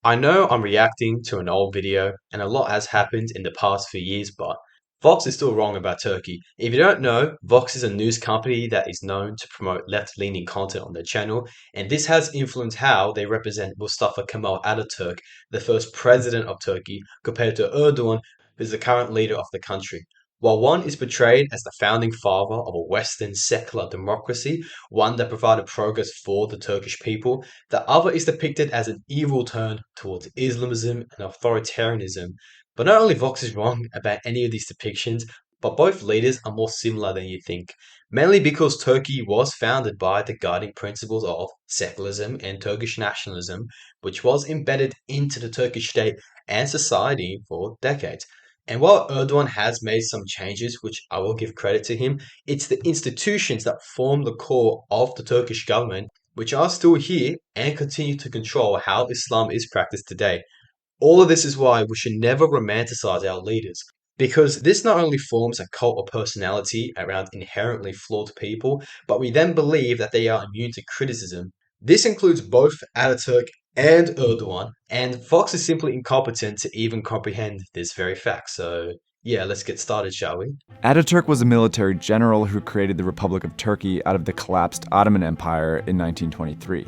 I know I'm reacting to an old video and a lot has happened in the past few years, but Vox is still wrong about Turkey. If you don't know, Vox is a news company that is known to promote left-leaning content on their channel, and this has influenced how they represent Mustafa Kemal Ataturk, the first president of Turkey, compared to Erdogan, who is the current leader of the country. While one is portrayed as the founding father of a Western secular democracy, one that provided progress for the Turkish people, the other is depicted as an evil turn towards Islamism and authoritarianism. But not only Vox is wrong about any of these depictions, but both leaders are more similar than you think. Mainly because Turkey was founded by the guiding principles of secularism and Turkish nationalism, which was embedded into the Turkish state and society for decades. And while Erdogan has made some changes, which I will give credit to him, it's the institutions that form the core of the Turkish government which are still here and continue to control how Islam is practiced today. All of this is why we should never romanticize our leaders, because this not only forms a cult of personality around inherently flawed people, but we then believe that they are immune to criticism. This includes both Ataturk and Erdogan, and Fox is simply incompetent to even comprehend this very fact. So, yeah, let's get started, shall we? Ataturk was a military general who created the Republic of Turkey out of the collapsed Ottoman Empire in 1923.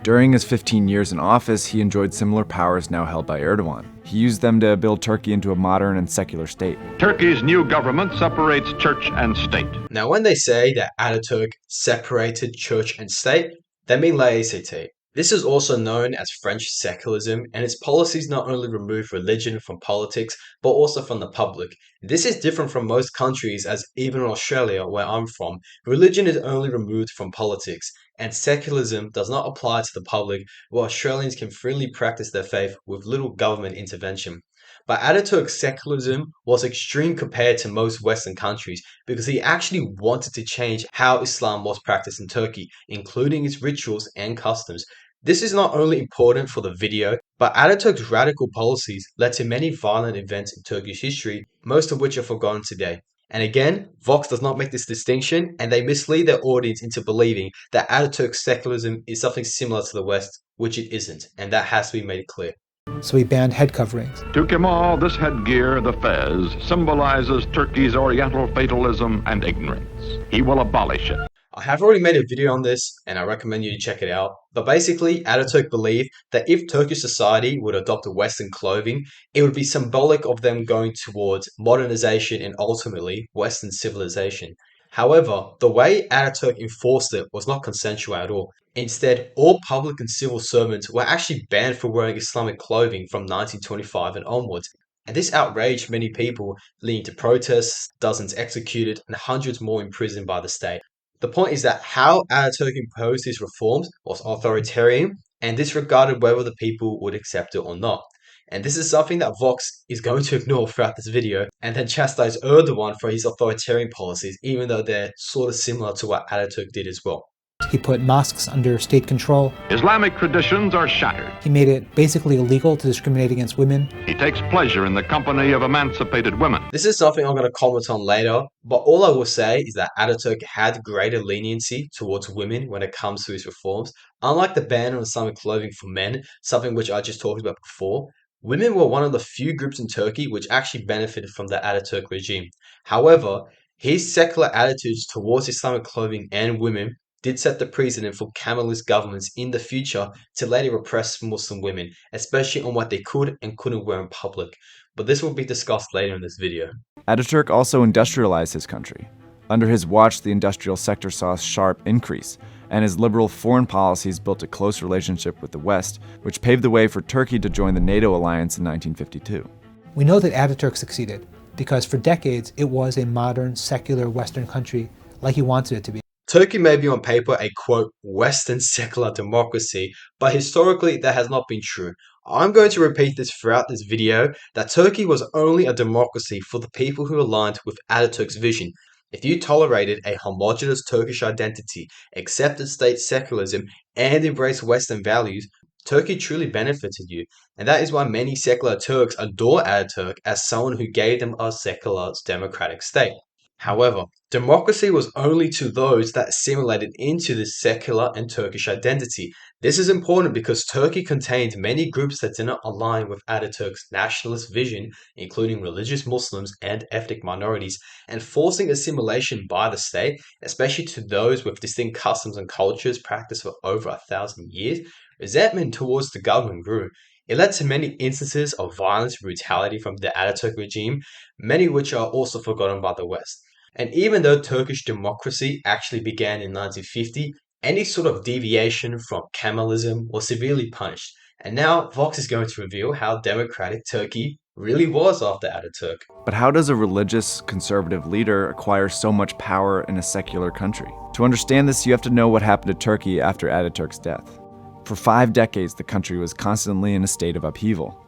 During his 15 years in office, he enjoyed similar powers now held by Erdogan. He used them to build Turkey into a modern and secular state. Turkey's new government separates church and state. Now, when they say that Ataturk separated church and state, they mean laicite. This is also known as French secularism, and its policies not only remove religion from politics, but also from the public. This is different from most countries, as even in Australia, where I'm from, religion is only removed from politics, and secularism does not apply to the public, where Australians can freely practice their faith with little government intervention. But Ataturk's secularism was extreme compared to most Western countries because he actually wanted to change how Islam was practiced in Turkey, including its rituals and customs. This is not only important for the video, but Ataturk's radical policies led to many violent events in Turkish history, most of which are forgotten today. And again, Vox does not make this distinction, and they mislead their audience into believing that Ataturk's secularism is something similar to the West, which it isn't, and that has to be made clear. So he banned head coverings. To Kemal, this headgear, the fez, symbolizes Turkey's oriental fatalism and ignorance. He will abolish it. I have already made a video on this, and I recommend you to check it out. But basically, Ataturk believed that if Turkish society would adopt Western clothing, it would be symbolic of them going towards modernization and ultimately Western civilization. However, the way Ataturk enforced it was not consensual at all. Instead, all public and civil servants were actually banned from wearing Islamic clothing from 1925 and onwards. And this outraged many people, leading to protests, dozens executed, and hundreds more imprisoned by the state. The point is that how Ataturk imposed his reforms was authoritarian and disregarded whether the people would accept it or not. And this is something that Vox is going to ignore throughout this video and then chastise Erdogan for his authoritarian policies, even though they're sort of similar to what Ataturk did as well. He put mosques under state control. Islamic traditions are shattered. He made it basically illegal to discriminate against women. He takes pleasure in the company of emancipated women. This is something I'm going to comment on later, but all I will say is that Ataturk had greater leniency towards women when it comes to his reforms. Unlike the ban on Islamic clothing for men, something which I just talked about before, women were one of the few groups in Turkey which actually benefited from the Ataturk regime. However, his secular attitudes towards Islamic clothing and women did set the precedent for Kemalist governments in the future to later repress Muslim women, especially on what they could and couldn't wear in public. But this will be discussed later in this video. Ataturk also industrialized his country. Under his watch, the industrial sector saw a sharp increase, and his liberal foreign policies built a close relationship with the West, which paved the way for Turkey to join the NATO alliance in 1952. We know that Ataturk succeeded because for decades it was a modern, secular Western country like he wanted it to be. Turkey may be on paper a quote Western secular democracy, but historically that has not been true. I'm going to repeat this throughout this video that Turkey was only a democracy for the people who aligned with Ataturk's vision. If you tolerated a homogeneous Turkish identity, accepted state secularism, and embraced Western values, Turkey truly benefited you. And that is why many secular Turks adore Ataturk as someone who gave them a secular democratic state. However, democracy was only to those that assimilated into the secular and Turkish identity. This is important because Turkey contained many groups that did not align with Ataturk's nationalist vision, including religious Muslims and ethnic minorities, and forcing assimilation by the state, especially to those with distinct customs and cultures practiced for over 1,000 years. Resentment towards the government grew. It led to many instances of violence and brutality from the Ataturk regime, many which are also forgotten by the West. And even though Turkish democracy actually began in 1950, any sort of deviation from Kemalism was severely punished. And now Vox is going to reveal how democratic Turkey really was after Ataturk. But how does a religious conservative leader acquire so much power in a secular country? To understand this, you have to know what happened to Turkey after Ataturk's death. For 5 decades, the country was constantly in a state of upheaval.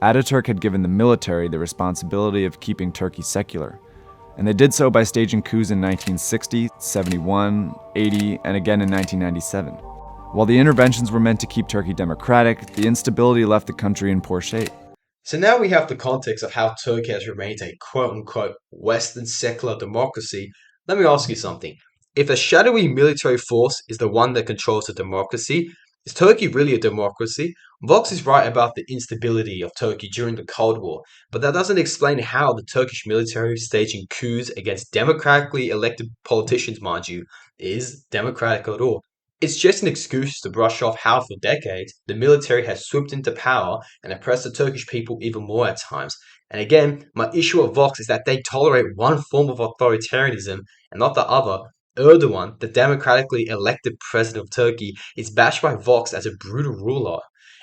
Ataturk had given the military the responsibility of keeping Turkey secular, and they did so by staging coups in 1960, 71, 80, and again in 1997. While the interventions were meant to keep Turkey democratic, the instability left the country in poor shape. So now we have the context of how Turkey has remained a quote-unquote Western secular democracy. Let me ask you something. If a shadowy military force is the one that controls the democracy, is Turkey really a democracy? Vox is right about the instability of Turkey during the Cold War, but that doesn't explain how the Turkish military staging coups against democratically elected politicians, mind you, is democratic at all. It's just an excuse to brush off how for decades the military has swooped into power and oppressed the Turkish people even more at times. And again, my issue with Vox is that they tolerate one form of authoritarianism and not the other. Erdogan, the democratically elected president of Turkey, is bashed by Vox as a brutal ruler.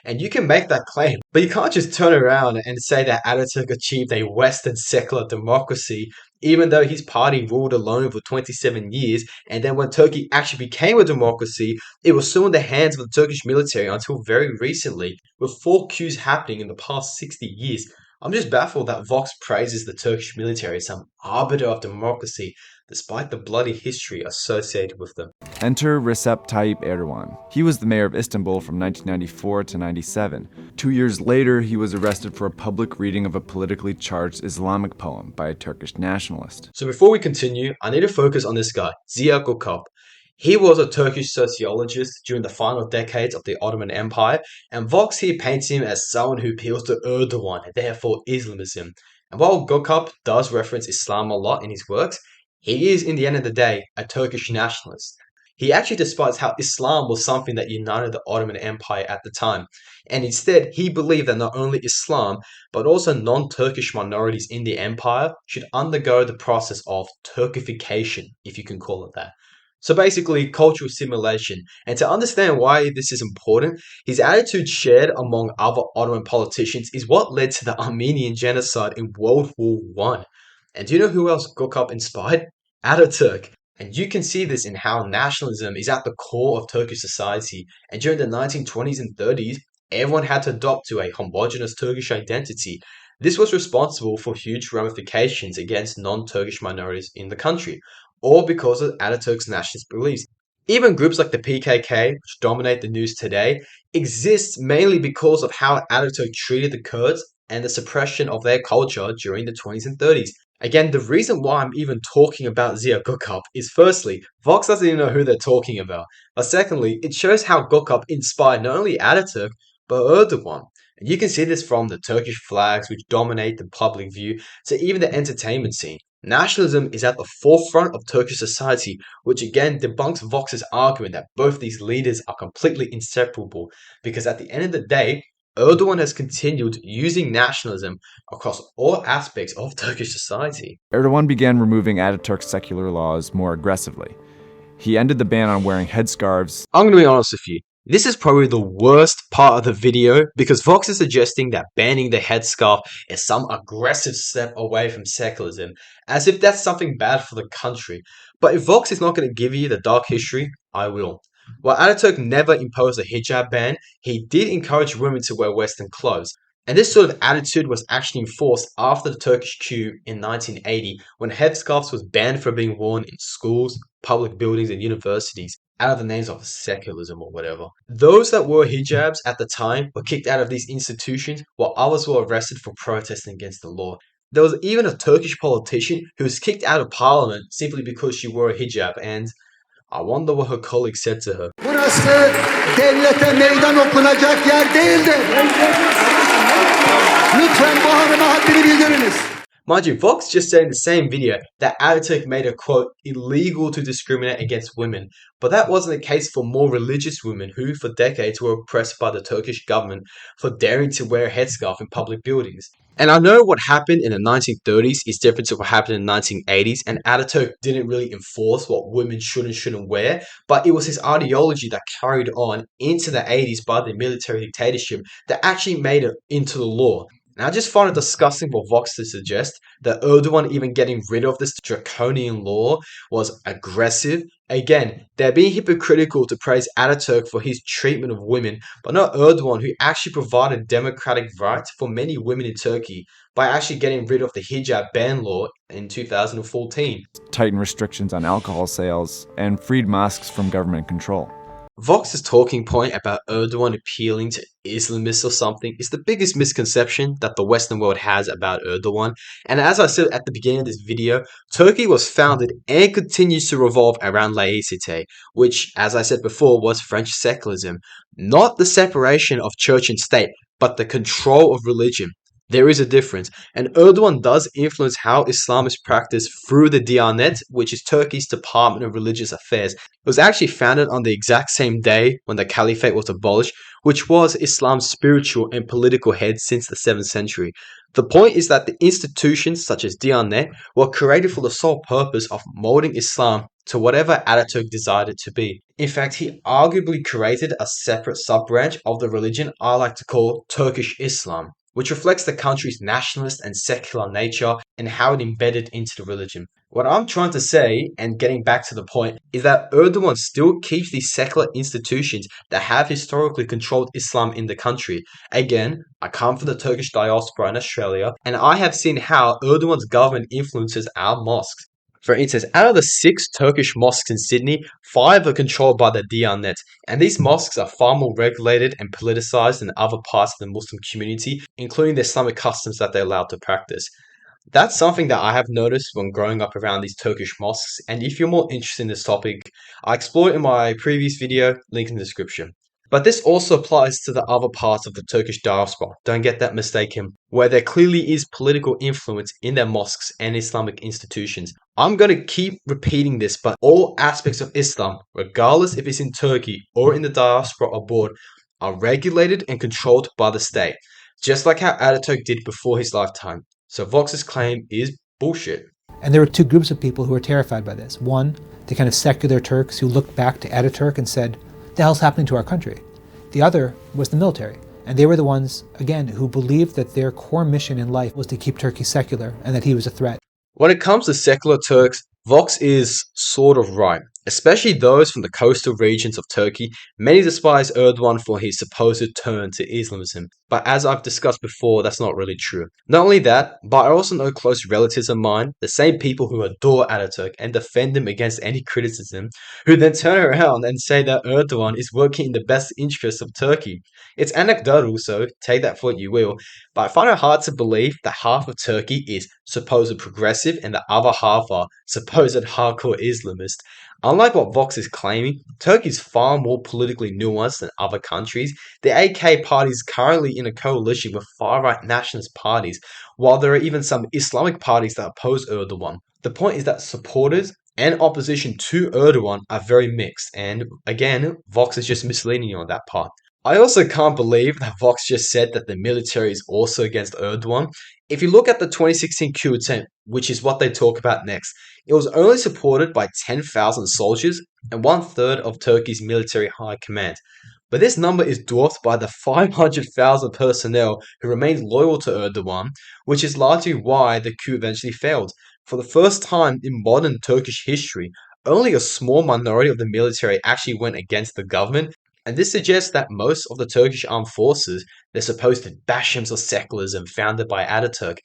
And you can make that claim, but you can't just turn around and say that Ataturk achieved a Western secular democracy, even though his party ruled alone for 27 years, and then when Turkey actually became a democracy, it was still in the hands of the Turkish military until very recently, with 4 coups happening in the past 60 years. I'm just baffled that Vox praises the Turkish military as some arbiter of democracy, despite the bloody history associated with them. Enter Recep Tayyip Erdogan. He was the mayor of Istanbul from 1994 to 97. 2 years later, he was arrested for a public reading of a politically charged Islamic poem by a Turkish nationalist. So before we continue, I need to focus on this guy, Ziya Gökalp. He was a Turkish sociologist during the final decades of the Ottoman Empire, and Vox here paints him as someone who appeals to Erdogan and therefore Islamism. And while Gökalp does reference Islam a lot in his works, he is, in the end of the day, a Turkish nationalist. He actually despises how Islam was something that united the Ottoman Empire at the time, and instead he believed that not only Islam, but also non-Turkish minorities in the empire should undergo the process of Turkification, if you can call it that. So basically, cultural assimilation. And to understand why this is important, his attitude shared among other Ottoman politicians is what led to the Armenian genocide in World War I. And do you know who else Gökalp inspired? Ataturk. And you can see this in how nationalism is at the core of Turkish society. And during the 1920s and 30s, everyone had to adopt to a homogeneous Turkish identity. This was responsible for huge ramifications against non-Turkish minorities in the country, or because of Ataturk's nationalist beliefs. Even groups like the PKK, which dominate the news today, exist mainly because of how Ataturk treated the Kurds and the suppression of their culture during the 20s and 30s. Again, the reason why I'm even talking about Ziya Gökalp is firstly, Vox doesn't even know who they're talking about. But secondly, it shows how Gökalp inspired not only Ataturk, but Erdogan. And you can see this from the Turkish flags which dominate the public view to even the entertainment scene. Nationalism is at the forefront of Turkish society, which again debunks Vox's argument that both these leaders are completely inseparable, because at the end of the day, Erdogan has continued using nationalism across all aspects of Turkish society. Erdogan began removing Ataturk's secular laws more aggressively. He ended the ban on wearing headscarves. I'm going to be honest with you. This is probably the worst part of the video because Vox is suggesting that banning the headscarf is some aggressive step away from secularism, as if that's something bad for the country. But if Vox is not going to give you the dark history, I will. While Ataturk never imposed a hijab ban, he did encourage women to wear Western clothes. And this sort of attitude was actually enforced after the Turkish coup in 1980, when headscarves was banned from being worn in schools, public buildings, and universities, out of the names of secularism or whatever. Those that wore hijabs at the time were kicked out of these institutions, while others were arrested for protesting against the law. There was even a Turkish politician who was kicked out of parliament simply because she wore a hijab, and I wonder what her colleagues said to her. Burası devlete meydan okunacak yer değildir. Lütfen bu hanıma haddini bildiriniz. Mind you, Vox just said in the same video that Ataturk made it, quote, illegal to discriminate against women, but that wasn't the case for more religious women who, for decades, were oppressed by the Turkish government for daring to wear a headscarf in public buildings. And I know what happened in the 1930s is different to what happened in the 1980s, and Ataturk didn't really enforce what women should and shouldn't wear, but it was his ideology that carried on into the 80s by the military dictatorship that actually made it into the law. And I just find it disgusting for Vox to suggest that Erdogan even getting rid of this draconian law was aggressive. Again, they're being hypocritical to praise Ataturk for his treatment of women, but not Erdogan, who actually provided democratic rights for many women in Turkey by actually getting rid of the hijab ban law in 2014. Tightened restrictions on alcohol sales, and freed mosques from government control. Vox's talking point about Erdogan appealing to Islamists or something is the biggest misconception that the Western world has about Erdogan. And as I said at the beginning of this video, Turkey was founded and continues to revolve around laicite, which, as I said before, was French secularism. Not the separation of church and state, but the control of religion. There is a difference, and Erdogan does influence how Islam is practiced through the Diyanet, which is Turkey's Department of Religious Affairs. It was actually founded on the exact same day when the caliphate was abolished, which was Islam's spiritual and political head since the 7th century. The point is that the institutions such as Diyanet were created for the sole purpose of molding Islam to whatever Ataturk desired it to be. In fact, he arguably created a separate sub-branch of the religion I like to call Turkish Islam, which reflects the country's nationalist and secular nature and how it embedded into the religion. What I'm trying to say, and getting back to the point, is that Erdogan still keeps these secular institutions that have historically controlled Islam in the country. Again, I come from the Turkish diaspora in Australia, and I have seen how Erdogan's government influences our mosques. For instance, out of the 6 Turkish mosques in Sydney, 5 are controlled by the Diyanet, and these mosques are far more regulated and politicized than other parts of the Muslim community, including the Islamic customs that they're allowed to practice. That's something that I have noticed when growing up around these Turkish mosques, and if you're more interested in this topic, I explore it in my previous video, link in the description. But this also applies to the other parts of the Turkish diaspora, don't get that mistaken, where there clearly is political influence in their mosques and Islamic institutions. I'm going to keep repeating this, but all aspects of Islam, regardless if it's in Turkey or in the diaspora abroad, are regulated and controlled by the state, just like how Ataturk did before his lifetime. So Vox's claim is bullshit. And there were 2 groups of people who were terrified by this. One, the kind of secular Turks who looked back to Ataturk and said, the hell's happening to our country? The other was the military, and they were the ones, again, who believed that their core mission in life was to keep Turkey secular and that he was a threat. When it comes to secular Turks, Vox is sort of right, especially those from the coastal regions of Turkey. Many despise Erdogan for his supposed turn to Islamism, but as I've discussed before, that's not really true. Not only that, but I also know close relatives of mine, the same people who adore Ataturk and defend him against any criticism, who then turn around and say that Erdogan is working in the best interests of Turkey. It's anecdotal, so take that for what you will, but I find it hard to believe that half of Turkey is supposed progressive and the other half are supposed hardcore Islamist. Unlike what Vox is claiming, Turkey is far more politically nuanced than other countries. The AK party is currently in a coalition with far-right nationalist parties, while there are even some Islamic parties that oppose Erdogan. The point is that supporters and opposition to Erdogan are very mixed, and again, Vox is just misleading you on that part. I also can't believe that Vox just said that the military is also against Erdogan. If you look at the 2016 coup attempt, which is what they talk about next, it was only supported by 10,000 soldiers and 1/3 of Turkey's military high command. But this number is dwarfed by the 500,000 personnel who remained loyal to Erdogan, which is largely why the coup eventually failed. For the first time in modern Turkish history, only a small minority of the military actually went against the government, and this suggests that most of the Turkish armed forces, the supposed bastions of secularism founded by Ataturk,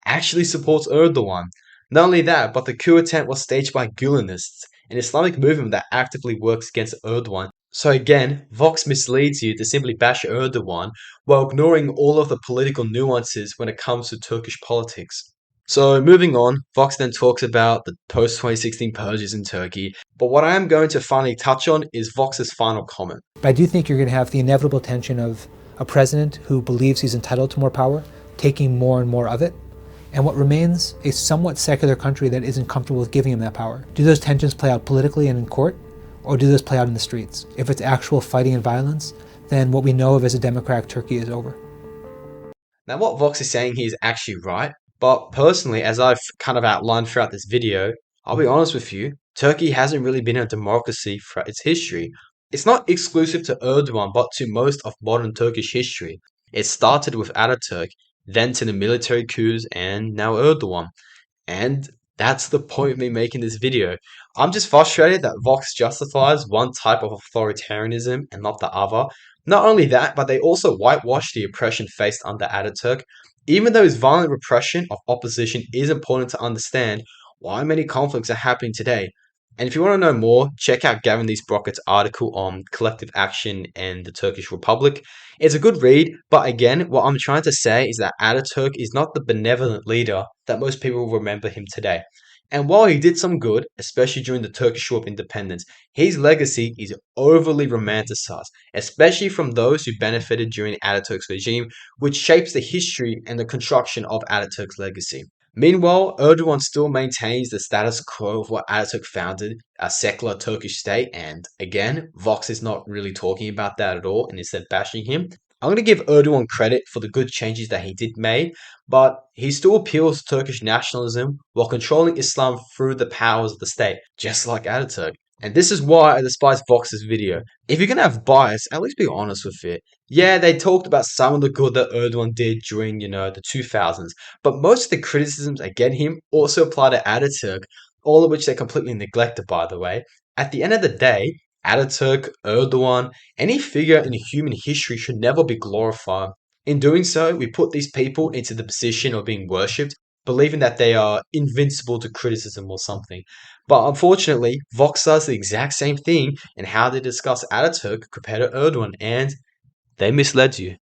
actually supports Erdogan. Not only that, but the coup attempt was staged by Gülenists, an Islamic movement that actively works against Erdogan. So again, Vox misleads you to simply bash Erdogan while ignoring all of the political nuances when it comes to Turkish politics. So moving on, Vox then talks about the post-2016 purges in Turkey, but what I am going to finally touch on is Vox's final comment. But I do think you're going to have the inevitable tension of a president who believes he's entitled to more power, taking more and more of it, and what remains a somewhat secular country that isn't comfortable with giving him that power. Do those tensions play out politically and in court, or do those play out in the streets? If it's actual fighting and violence, then what we know of as a democratic Turkey is over. Now what Vox is saying here is actually right, but personally, as I've kind of outlined throughout this video, I'll be honest with you, Turkey hasn't really been a democracy throughout its history. It's not exclusive to Erdogan, but to most of modern Turkish history. It started with Ataturk, then to the military coups, and now Erdogan. And that's the point of me making this video. I'm just frustrated that Vox justifies one type of authoritarianism and not the other. Not only that, but they also whitewash the oppression faced under Ataturk. Even though his violent repression of opposition is important to understand why many conflicts are happening today. And if you want to know more, check out Gavin Lee Sprocket's article on collective action and the Turkish Republic. It's a good read, but again, what I'm trying to say is that Ataturk is not the benevolent leader that most people remember him today. And while he did some good, especially during the Turkish War of Independence, his legacy is overly romanticized, especially from those who benefited during Ataturk's regime, which shapes the history and the construction of Ataturk's legacy. Meanwhile, Erdogan still maintains the status quo of what Ataturk founded, a secular Turkish state, and again, Vox is not really talking about that at all and instead bashing him. I'm going to give Erdogan credit for the good changes that he did make, but he still appeals to Turkish nationalism while controlling Islam through the powers of the state, just like Ataturk. And this is why I despise Vox's video. If you're going to have bias, at least be honest with it. Yeah, they talked about some of the good that Erdogan did during, the 2000s, but most of the criticisms against him also apply to Ataturk, all of which they completely neglected, by the way. At the end of the day, Ataturk, Erdogan, any figure in human history should never be glorified. In doing so, we put these people into the position of being worshipped, believing that they are invincible to criticism or something. But unfortunately, Vox does the exact same thing in how they discuss Ataturk compared to Erdogan, and they misled you.